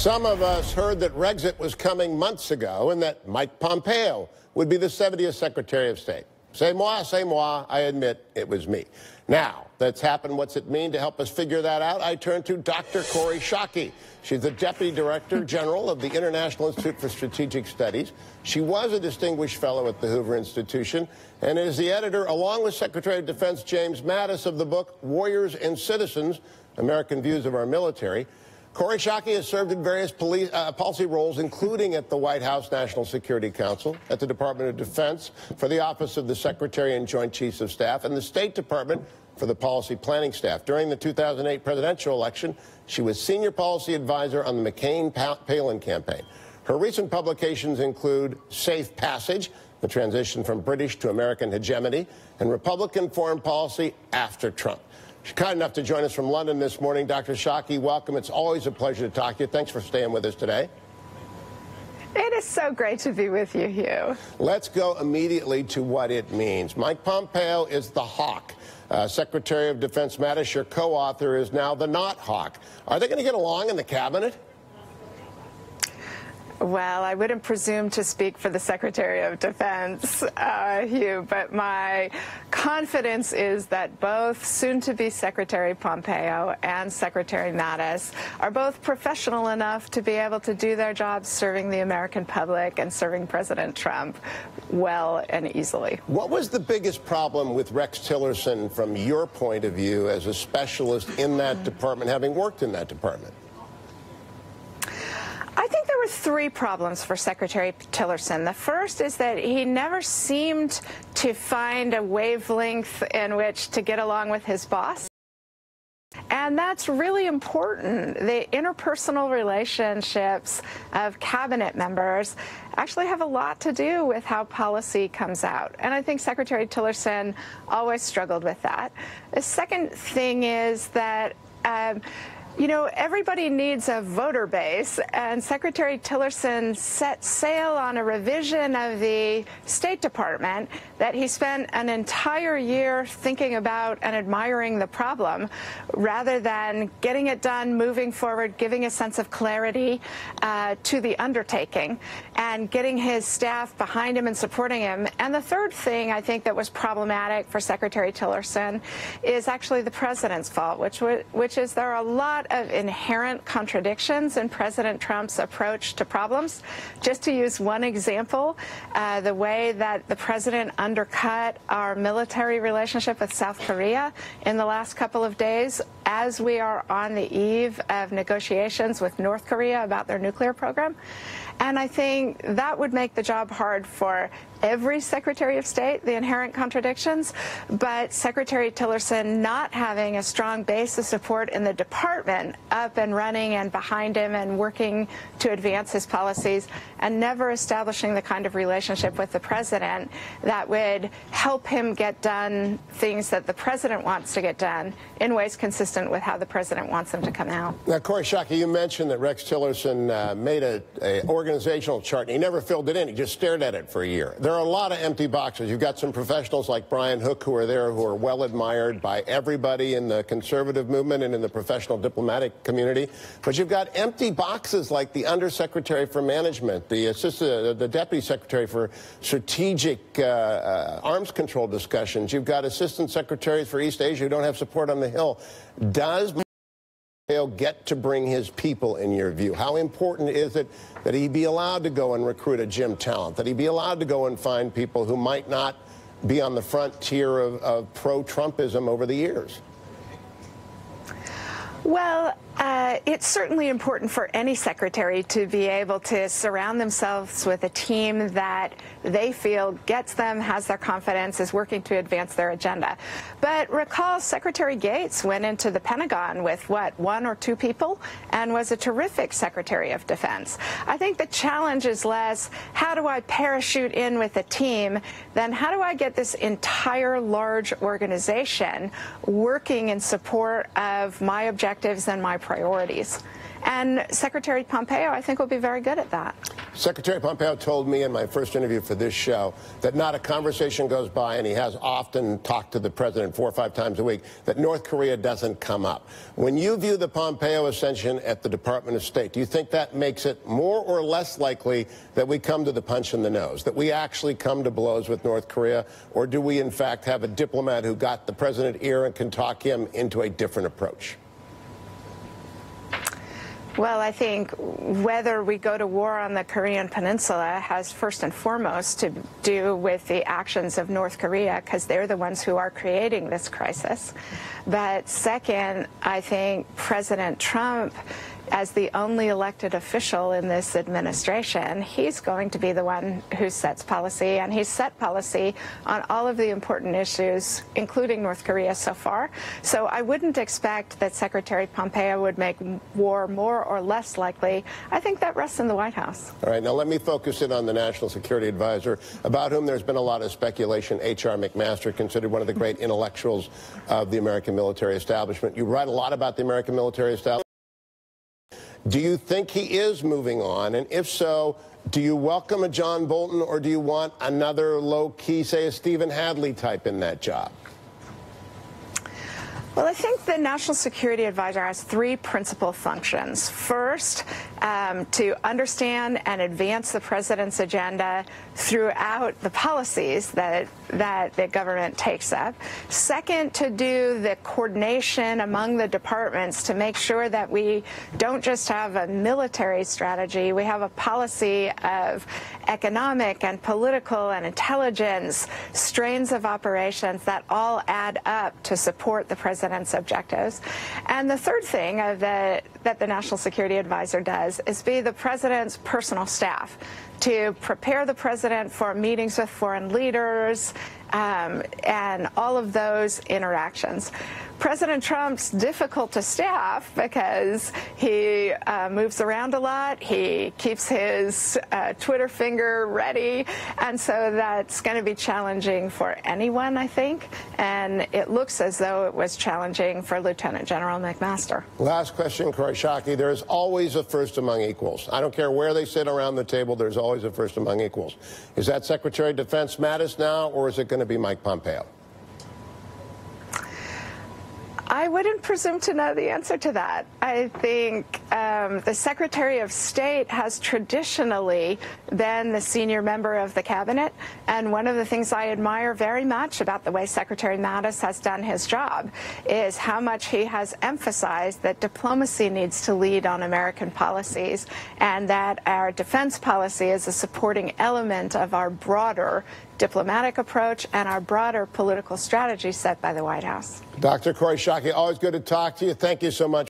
Some of us heard that Brexit was coming months ago and that Mike Pompeo would be the 70th Secretary of State. C'est moi, I admit it was me. Now that's happened, what's it mean? To help us figure that out, I turn to Dr. Kori Schake. She's the Deputy Director General of the International Institute for Strategic Studies. She was a distinguished fellow at the Hoover Institution and is the editor, along with Secretary of Defense James Mattis, of the book Warriors and Citizens, American Views of Our Military. Kori Schake has served in various policy roles, including at the White House National Security Council, at the Department of Defense, for the Office of the Secretary and Joint Chiefs of Staff, and the State Department for the Policy Planning Staff. During the 2008 presidential election, she was Senior Policy Advisor on the McCain-Palin campaign. Her recent publications include Safe Passage, the transition from British to American hegemony, and Republican Foreign Policy after Trump. She's kind enough to join us from London this morning. Dr. Schake, welcome. It's always a pleasure to talk to you. Thanks for staying with us today. It is so great to be with you, Hugh. Let's go immediately to what it means. Mike Pompeo is the hawk. Secretary of Defense Mattis, your co-author, is now the not hawk. Are they going to get along in the cabinet? Well, I wouldn't presume to speak for the Secretary of Defense, Hugh, but my confidence is that both soon-to-be Secretary Pompeo and Secretary Mattis are both professional enough to be able to do their jobs serving the American public and serving President Trump well and easily. What was the biggest problem with Rex Tillerson from your point of view as a specialist in that department, having worked in that department? I think there were three problems for Secretary Tillerson. The first is that he never seemed to find a wavelength in which to get along with his boss. And that's really important. The interpersonal relationships of cabinet members actually have a lot to do with how policy comes out. And I think Secretary Tillerson always struggled with that. The second thing is that you know, everybody needs a voter base, and Secretary Tillerson set sail on a revision of the State Department that he spent an entire year thinking about and admiring the problem, rather than getting it done, moving forward, giving a sense of clarity to the undertaking, and getting his staff behind him and supporting him. And the third thing I think that was problematic for Secretary Tillerson is actually the president's fault, which is there are a lot of inherent contradictions in President Trump's approach to problems. Just to use one example, the way that the president undercut our military relationship with South Korea in the last couple of days, as we are on the eve of negotiations with North Korea about their nuclear program. And I think that would make the job hard for every Secretary of State, the inherent contradictions, but Secretary Tillerson not having a strong base of support in the department up and running and behind him and working to advance his policies, and never establishing the kind of relationship with the president that would help him get done things that the president wants to get done in ways consistent with how the president wants them to come out. Now, Kori Schake, you mentioned that Rex Tillerson made an organizational chart, and he never filled it in. He just stared at it for a year. There are a lot of empty boxes. You've got some professionals like Brian Hook who are there, who are well admired by everybody in the conservative movement and in the professional diplomatic community. But you've got empty boxes like the Undersecretary for Management, the Deputy Secretary for Strategic Arms Control Discussions. You've got Assistant Secretaries for East Asia who don't have support on the Hill. Does Pompeo get to bring his people, in your view? How important is it that he be allowed to go and recruit a gym talent, that he be allowed to go and find people who might not be on the frontier of pro-Trumpism over the years? Well, it's certainly important for any secretary to be able to surround themselves with a team that they feel gets them, has their confidence, is working to advance their agenda. But recall Secretary Gates went into the Pentagon with, what, 1 or 2 people, and was a terrific Secretary of Defense. I think the challenge is less, how do I parachute in with a team, than how do I get this entire large organization working in support of my objectives and my priorities. And Secretary Pompeo, I think, will be very good at that. Secretary Pompeo told me in my first interview for this show that not a conversation goes by, and he has often talked to the president 4 or 5 times a week, that North Korea doesn't come up. When you view the Pompeo ascension at the Department of State, do you think that makes it more or less likely that we come to the punch in the nose, that we actually come to blows with North Korea, or do we in fact have a diplomat who got the president ear and can talk him into a different approach? Well, I think whether we go to war on the Korean Peninsula has first and foremost to do with the actions of North Korea, because they're the ones who are creating this crisis. But second, I think President Trump, as the only elected official in this administration, he's going to be the one who sets policy, and he's set policy on all of the important issues, including North Korea so far. So I wouldn't expect that Secretary Pompeo would make war more or less likely. I think that rests in the White House. All right, now let me focus in on the National Security Advisor, about whom there's been a lot of speculation. H.R. McMaster, considered one of the great intellectuals of the American military establishment. You write a lot about the American military establishment. Do you think he is moving on? And if so, do you welcome a John Bolton, or do you want another low-key, say, a Stephen Hadley type in that job? Well, I think the National Security Advisor has 3 principal functions. First, to understand and advance the president's agenda throughout the policies that the government takes up. Second, to do the coordination among the departments to make sure that we don't just have a military strategy, we have a policy of economic and political and intelligence strains of operations that all add up to support the president's objectives. And the third thing that the National Security Advisor does is be the president's personal staff, to prepare the president for meetings with foreign leaders and all of those interactions. President Trump's difficult to staff because he moves around a lot. He keeps his Twitter finger ready, and so that's going to be challenging for anyone, I think. And it looks as though it was challenging for Lieutenant General McMaster. Last question, Schake. There is always a first among equals. I don't care where they sit around the table, there's always a first among equals. Is that Secretary of Defense Mattis now, or is it going to be Mike Pompeo? I wouldn't presume to know the answer to that. I think the Secretary of State has traditionally been the senior member of the cabinet, and one of the things I admire very much about the way Secretary Mattis has done his job is how much he has emphasized that diplomacy needs to lead on American policies, and that our defense policy is a supporting element of our broader diplomatic approach and our broader political strategy set by the White House. Dr. Schake, always good to talk to you. Thank you so much.